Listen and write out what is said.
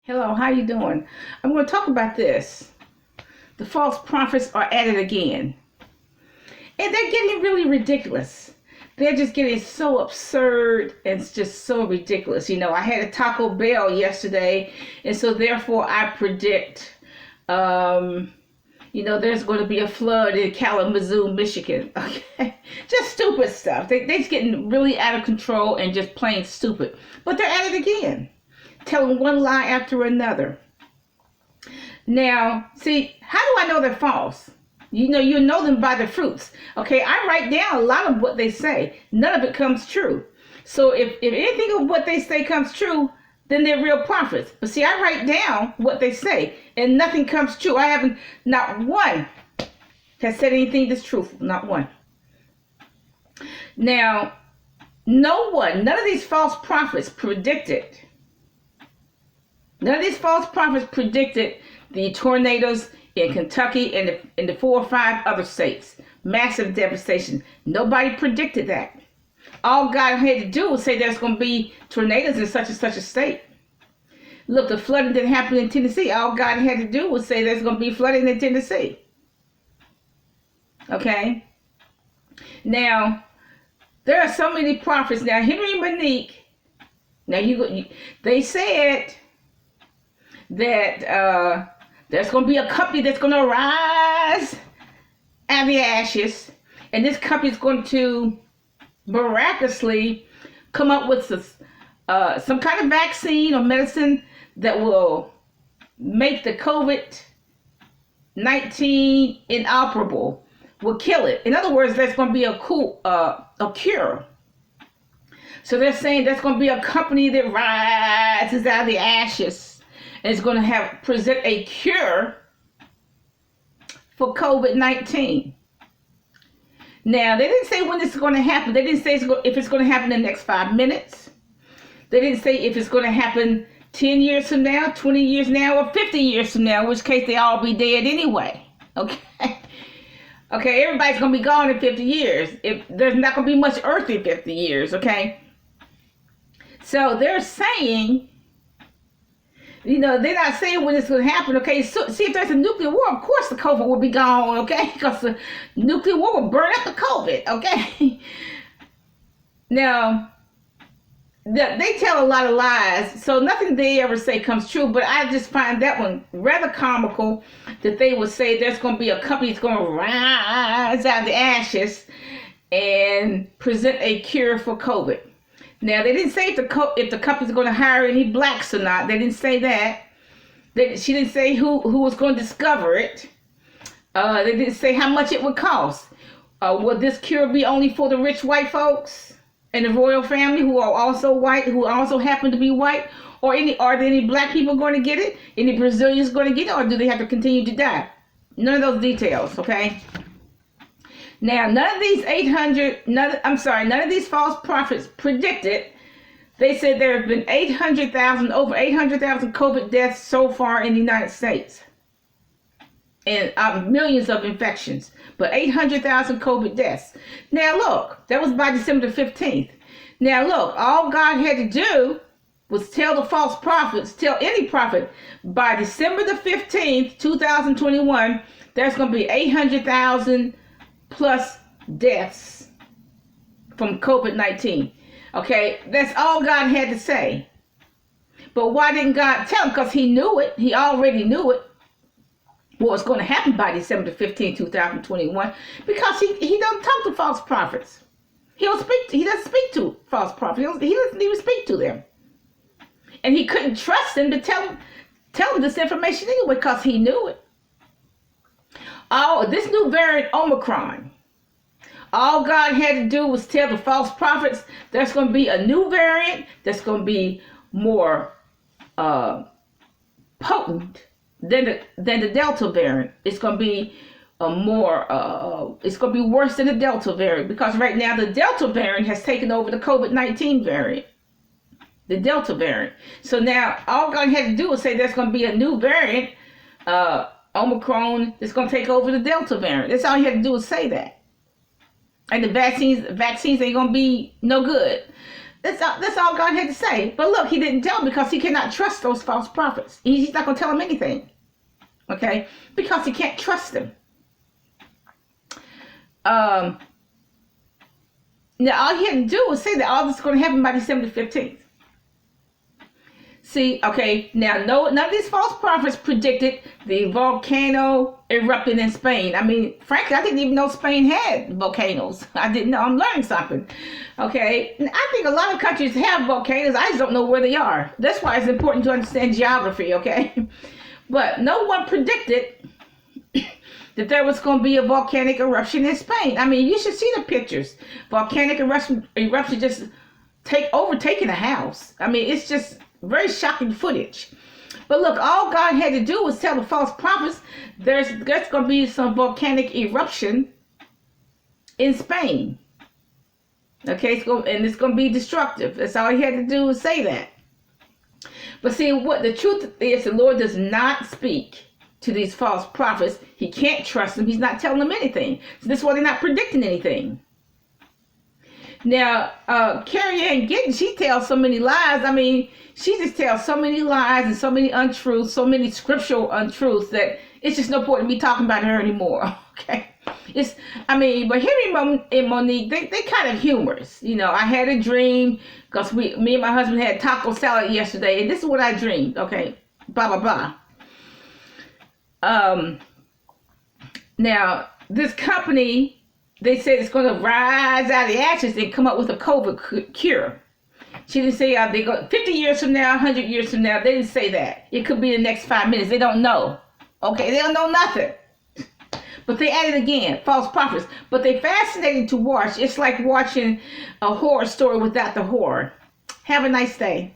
Hello, how you doing? I'm going to talk about this. The false prophets are at it again. And they're getting really ridiculous. They're just getting so absurd and it's just so ridiculous. I had a Taco Bell yesterday, and so therefore I predict, there's going to be a flood in Kalamazoo, Michigan. Okay? Just stupid stuff. They're just getting really out of control and just plain stupid. But they're at it again, telling one lie after another. Now, see, how do I know they're false? You know them by the fruits. Okay, I write down a lot of what they say. None of it comes true. So if anything of what they say comes true, then they're real prophets. But see, I write down what they say, and nothing comes true. Not one has said anything that's truthful. Not one. Now, none of these false prophets predicted. None of these false prophets predicted the tornadoes in Kentucky and in the 4 or 5 other states. Massive devastation. Nobody predicted that. All God had to do was say there's going to be tornadoes in such and such a state. Look, the flooding didn't happen in Tennessee. All God had to do was say there's going to be flooding in Tennessee. Okay? Now, there are so many prophets. Now, Henry and Monique, they said that there's going to be a company that's going to rise out of the ashes, and this company is going to miraculously come up with some kind of vaccine or medicine that will make the COVID-19 inoperable, will kill it. In other words, there's going to be a cure. So they're saying there's going to be a company that rises out of the ashes and it's going to present a cure for COVID-19. Now, they didn't say when this is going to happen. They didn't say if it's going to happen in the next 5 minutes. They didn't say if it's going to happen 10 years from now, 20 years now, or 50 years from now, in which case they all be dead anyway. Okay? Okay, everybody's going to be gone in 50 years. There's not going to be much earth in 50 years, okay? So they're saying, they're not saying when it's going to happen, okay? So, see, if there's a nuclear war, of course the COVID will be gone, okay? Because the nuclear war will burn up the COVID, okay? Now, they tell a lot of lies, so nothing they ever say comes true, but I just find that one rather comical, that they would say there's going to be a company that's going to rise out of the ashes and present a cure for COVID. Now, they didn't say if the company's going to hire any blacks or not. They didn't say that. She didn't say who was going to discover it. They didn't say how much it would cost. Will this cure be only for the rich white folks and the royal family who are also white, who also happen to be white? Or are there any black people going to get it? Any Brazilians going to get it? Or do they have to continue to die? None of those details, okay? Now, none of these false prophets predicted. They said there have been over 800,000 COVID deaths so far in the United States. And millions of infections. But 800,000 COVID deaths. Now, look, that was by December the 15th. Now, look, all God had to do was tell the false prophets, tell any prophet, by December the 15th, 2021, there's going to be 800,000 plus deaths from COVID-19. Okay, that's all God had to say. But why didn't God tell him? Because he knew it. He already knew it. What was going to happen by December 15, 2021. Because he doesn't talk to false prophets. He doesn't speak to false prophets. He doesn't even speak to them. And he couldn't trust them to tell them this information anyway, because he knew it. Oh, this new variant, Omicron. All God had to do was tell the false prophets there's going to be a new variant that's going to be more potent than the Delta variant. It's going to be it's going to be worse than the Delta variant, because right now the Delta variant has taken over the COVID-19 variant. The Delta variant. So now all God had to do was say there's going to be a new variant, Omicron, that's going to take over the Delta variant. That's all he had to do was say that. And the vaccines ain't going to be no good. That's all God had to say. But look, he didn't tell him because he cannot trust those false prophets. He's not going to tell him anything. Okay? Because he can't trust them. Now, all he had to do was say that all this is going to happen by December 15th. See, okay, now none of these false prophets predicted the volcano erupting in Spain. I mean, frankly, I didn't even know Spain had volcanoes. I didn't know. I'm learning something. Okay, and I think a lot of countries have volcanoes. I just don't know where they are. That's why it's important to understand geography, okay? But no one predicted that there was going to be a volcanic eruption in Spain. I mean, you should see the pictures. Volcanic eruption just overtaking a house. I mean, it's just very shocking footage. But look, all God had to do was tell the false prophets there's going to be some volcanic eruption in Spain. Okay, it's going to be destructive. That's all he had to do was say that. But see, what the truth is, the Lord does not speak to these false prophets. He can't trust them. He's not telling them anything. So this is why they're not predicting anything. Now, Carrie Ann Gittens, she tells so many lies. I mean, she just tells so many lies and so many untruths, so many scriptural untruths that it's just no point in me talking about her anymore. Okay, but Henry and Monique, they kind of humorous. You know, I had a dream because me and my husband had taco salad yesterday, and this is what I dreamed. Okay, blah blah blah. Now this company, they said it's going to rise out of the ashes and come up with a COVID cure. She didn't say they go 50 years from now, 100 years from now. They didn't say that. It could be the next 5 minutes. They don't know. Okay, they don't know nothing. But they added again, false prophets. But they fascinating to watch. It's like watching a horror story without the horror. Have a nice day.